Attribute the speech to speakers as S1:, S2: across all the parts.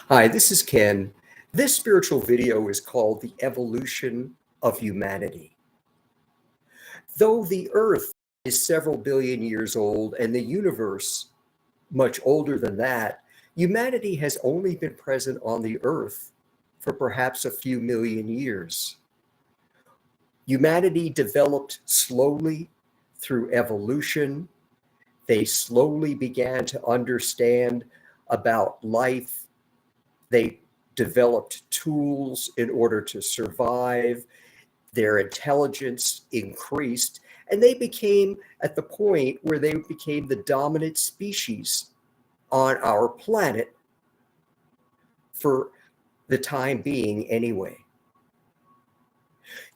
S1: Hi, this is Ken. This spiritual video is called The Evolution of Humanity. Though the Earth is several billion years old and the universe much older than that, humanity has only been present on the Earth for perhaps a few million years. Humanity developed slowly through evolution. They slowly began to understand about life. They developed tools in order to survive. Their intelligence increased, and they became at the point where they became the dominant species on our planet for the time being anyway.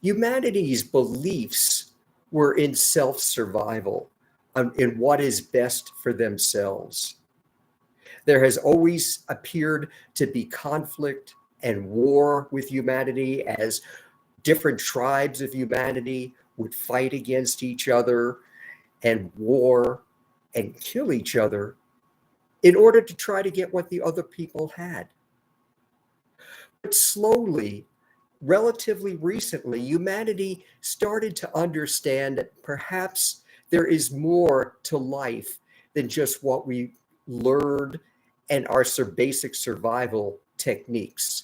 S1: Humanity's beliefs were in self-survival, in what is best for themselves. There has always appeared to be conflict and war with humanity as different tribes of humanity would fight against each other and war and kill each other in order to try to get what the other people had. But slowly, relatively recently, humanity started to understand that perhaps there is more to life than just what we learned and our basic survival techniques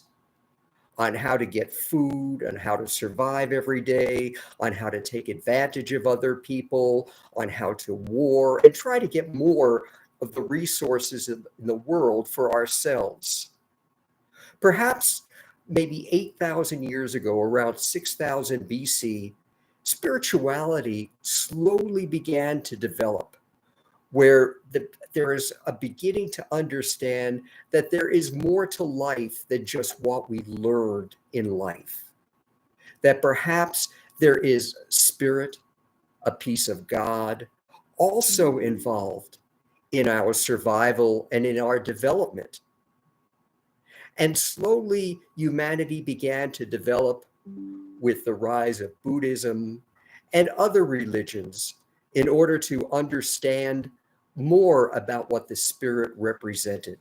S1: on how to get food, on how to survive every day, on how to take advantage of other people, on how to war, and try to get more of the resources in the world for ourselves. Perhaps maybe 8,000 years ago, around 6,000 BC, spirituality slowly began to develop, where there is a beginning to understand that there is more to life than just what we learned in life. That perhaps there is spirit, a piece of God, also involved in our survival and in our development. And slowly, humanity began to develop with the rise of Buddhism and other religions in order to understand more about what the spirit represented.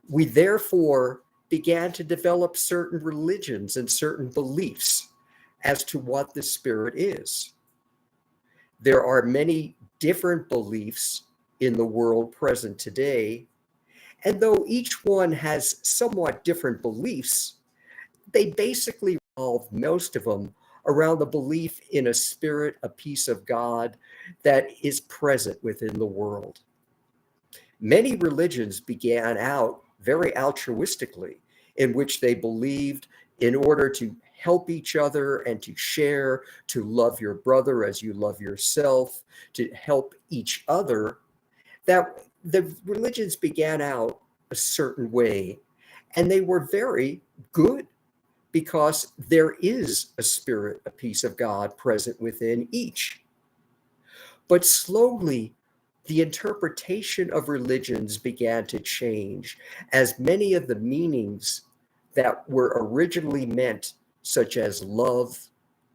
S1: We therefore began to develop certain religions and certain beliefs as to what the spirit is. There are many different beliefs in the world present today, and though each one has somewhat different beliefs, they basically revolve, most of them, around the belief in a spirit, a piece of God that is present within the world. Many religions began out very altruistically, in which they believed in order to help each other and to share, to love your brother as you love yourself, to help each other, that the religions began out a certain way, and they were very good because there is a spirit, a piece of God present within each. But slowly, the interpretation of religions began to change as many of the meanings that were originally meant, such as love,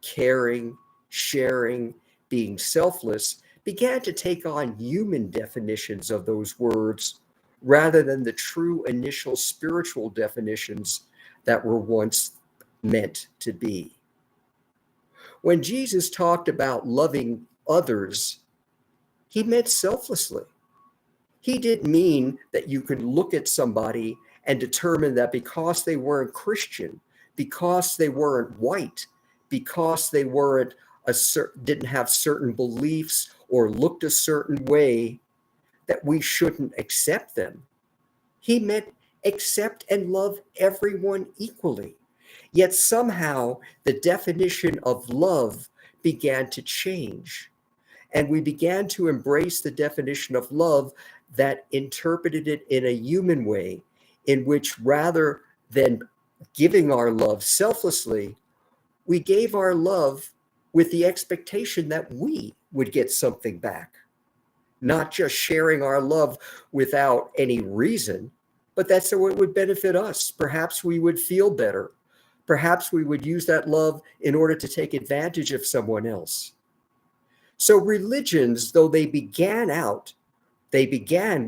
S1: caring, sharing, being selfless, began to take on human definitions of those words rather than the true initial spiritual definitions that were once meant to be. When Jesus talked about loving others, he meant selflessly. He didn't mean that you could look at somebody and determine that because they weren't Christian, because they weren't white, because they weren't didn't have certain beliefs or looked a certain way, that we shouldn't accept them. He meant accept and love everyone equally. Yet somehow the definition of love began to change. And we began to embrace the definition of love that interpreted it in a human way, in which rather than giving our love selflessly, we gave our love with the expectation that we would get something back. Not just sharing our love without any reason, but that's so it would benefit us. Perhaps we would feel better. Perhaps we would use that love in order to take advantage of someone else. So religions, though they began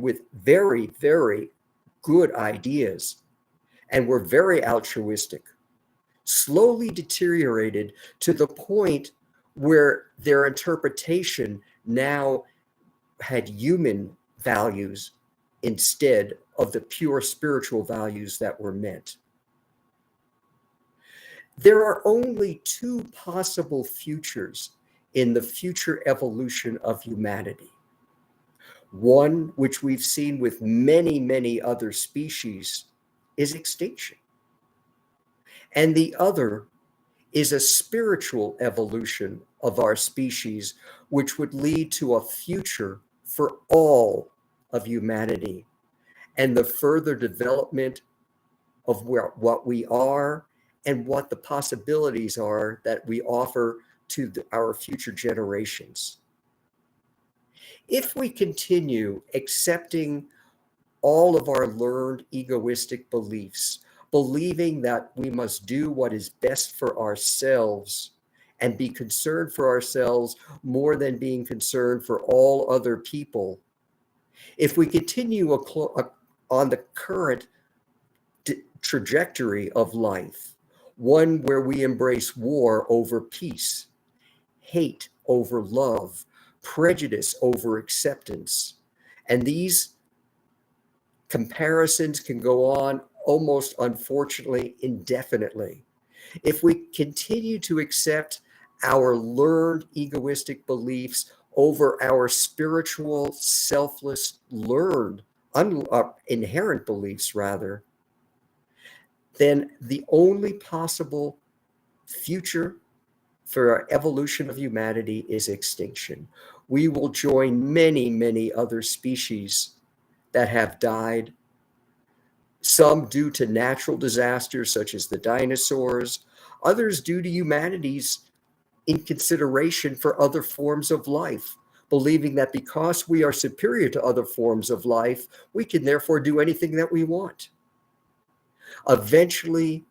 S1: with very, very good ideas and were very altruistic, slowly deteriorated to the point where their interpretation now had human values instead of the pure spiritual values that were meant. There are only two possible futures in the future evolution of humanity. One, which we've seen with many, many other species, is extinction. And the other is a spiritual evolution of our species, which would lead to a future for all of humanity and the further development of what we are and what the possibilities are that we offer to our future generations. If we continue accepting all of our learned egoistic beliefs, believing that we must do what is best for ourselves and be concerned for ourselves more than being concerned for all other people, if we continue on the current trajectory of life, one where we embrace war over peace, hate over love, prejudice over acceptance, and these comparisons can go on almost unfortunately indefinitely. If we continue to accept our learned egoistic beliefs over our spiritual, selfless, learned, inherent beliefs rather, then the only possible future for our evolution of humanity is extinction. We will join many, many other species that have died, some due to natural disasters such as the dinosaurs, others due to humanity's inconsideration for other forms of life, believing that because we are superior to other forms of life, we can therefore do anything that we want. Eventually,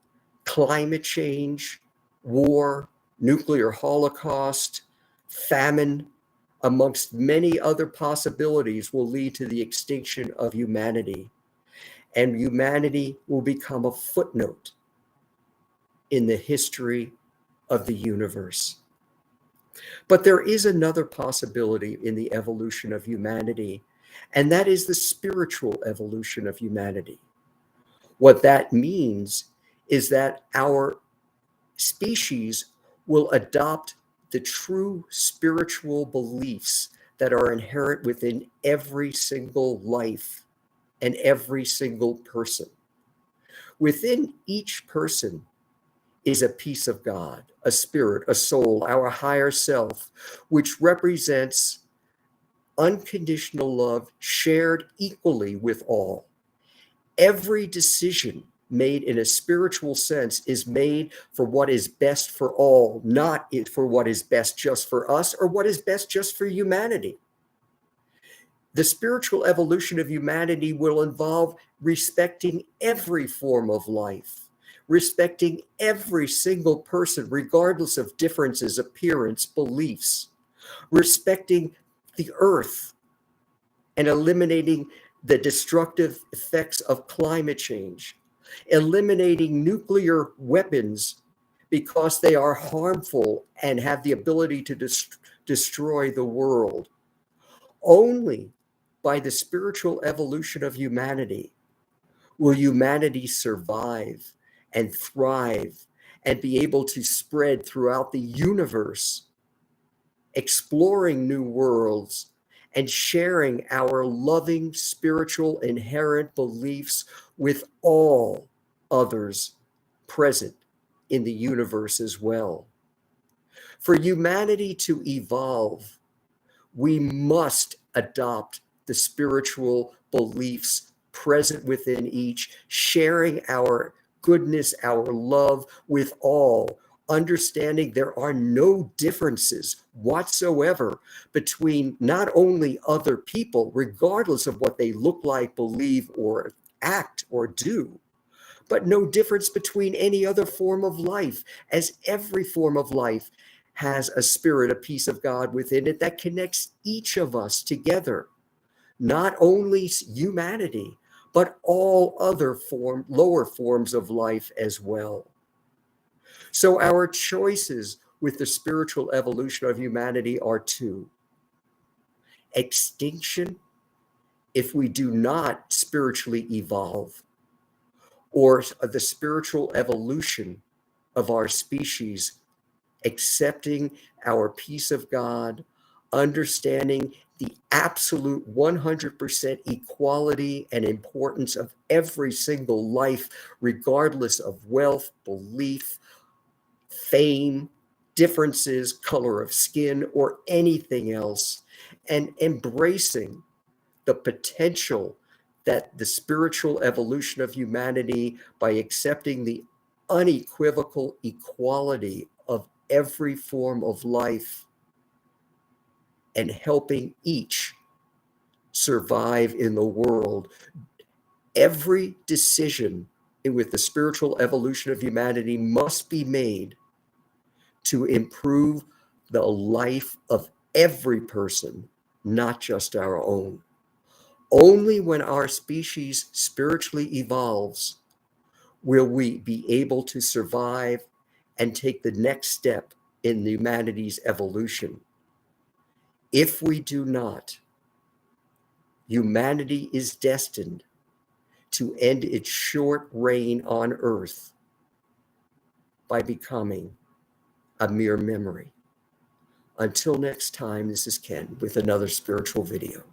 S1: climate change, war, nuclear holocaust, famine, amongst many other possibilities, will lead to the extinction of humanity. And humanity will become a footnote in the history of the universe. But there is another possibility in the evolution of humanity, and that is the spiritual evolution of humanity. What that means is that our species will adopt the true spiritual beliefs that are inherent within every single life and every single person. Within each person is a piece of God, a spirit, a soul, our higher self, which represents unconditional love shared equally with all. Every decision made in a spiritual sense is made for what is best for all, not for what is best just for us or what is best just for humanity. The spiritual evolution of humanity will involve respecting every form of life, respecting every single person, regardless of differences, appearance, beliefs, respecting the earth and eliminating the destructive effects of climate change, eliminating nuclear weapons because they are harmful and have the ability to destroy the world. Only by the spiritual evolution of humanity will humanity survive and thrive and be able to spread throughout the universe, exploring new worlds and sharing our loving spiritual inherent beliefs with all others present in the universe as well. For humanity to evolve, we must adopt the spiritual beliefs present within each, sharing our goodness, our love with all, understanding there are no differences whatsoever between not only other people, regardless of what they look like, believe, or act or do, but no difference between any other form of life, as every form of life has a spirit, a piece of God within it that connects each of us together. Not only humanity, but all other lower forms of life as well. So our choices with the spiritual evolution of humanity are two: extinction if we do not spiritually evolve, or the spiritual evolution of our species, accepting our peace of God, understanding the absolute 100% equality and importance of every single life, regardless of wealth, belief, fame, differences, color of skin, or anything else, and embracing the potential that the spiritual evolution of humanity, by accepting the unequivocal equality of every form of life and helping each survive in the world. Every decision with the spiritual evolution of humanity must be made to improve the life of every person, not just our own. Only when our species spiritually evolves will we be able to survive and take the next step in humanity's evolution. If we do not, humanity is destined to end its short reign on Earth by becoming a mere memory. Until next time, this is Ken with another spiritual video.